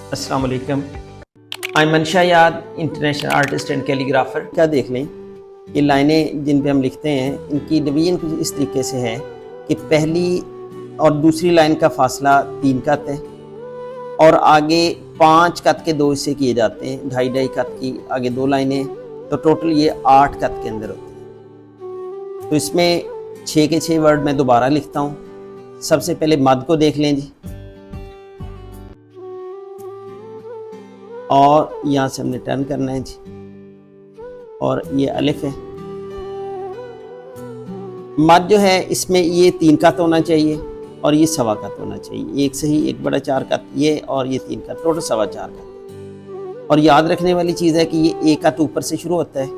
अस्सलाम वालेकुम। I am मनशा याद, इंटरनेशनल आर्टिस्ट एंड कैलीग्राफर। क्या देख लें, ये लाइनें जिन पे हम लिखते हैं इनकी डिवीजन कुछ इस तरीके से है कि पहली और दूसरी लाइन का फासला 3 कत है और आगे 5 कत के 2 हिस्से किए जाते हैं, 2.5 कत की आगे 2 लाइनें, तो टोटल ये 8 कत के अंदर होती हैं। तो इसमें 6 के 6 वर्ड मैं दोबारा लिखता हूँ। सबसे पहले मद को देख लें जी, और यहाँ से हमने टर्न करना है जी, और ये अलिफ है। मद जो है इसमें ये 3 कत होना चाहिए और ये 1.25 कत होना चाहिए। एक सही, एक बड़ा 4 कत ये, और ये 3 कत, टोटल 4.25 कत। और याद रखने वाली चीज़ है कि ये 1 कत ऊपर से शुरू होता है,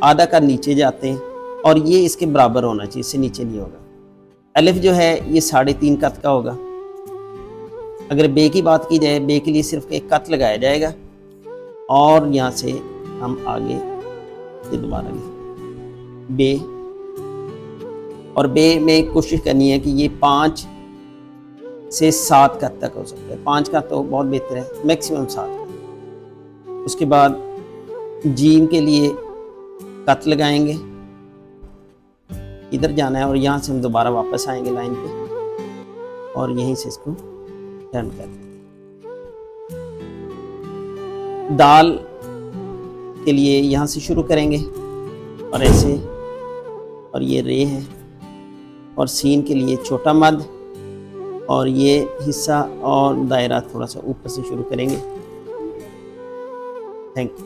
आधा कत नीचे जाते हैं, और ये इसके बराबर होना चाहिए, इससे नीचे नहीं होगा। अलिफ जो है ये 3.5 कत का होगा। अगर बे की बात की जाए, बे के लिए सिर्फ 1 कत लगाया जाएगा, और यहाँ से हम आगे ये दोबारा लिखें बे, और बे में कोशिश करनी है कि ये 5 से 7 कत तक हो सकता है। 5 कत तो बहुत बेहतर है, मैक्सिमम 7 कत। उसके बाद जीम के लिए कत लगाएंगे, इधर जाना है, और यहाँ से हम दोबारा वापस आएंगे लाइन पे, और यहीं से इसको टर्न कर दें। दाल के लिए यहाँ से शुरू करेंगे और ऐसे, और ये रे है, और सीन के लिए छोटा मद, और ये हिस्सा और दायरा थोड़ा सा ऊपर से शुरू करेंगे। Thank you.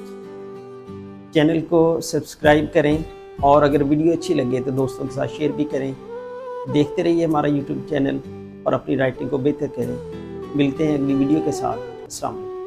चैनल को सब्सक्राइब करें, और अगर वीडियो अच्छी लगे तो दोस्तों के साथ शेयर भी करें। देखते रहिए हमारा यूट्यूब चैनल और अपनी राइटिंग को बेहतर करें। मिलते हैं अगली वीडियो के साथ। अस्सलाम वालेकुम।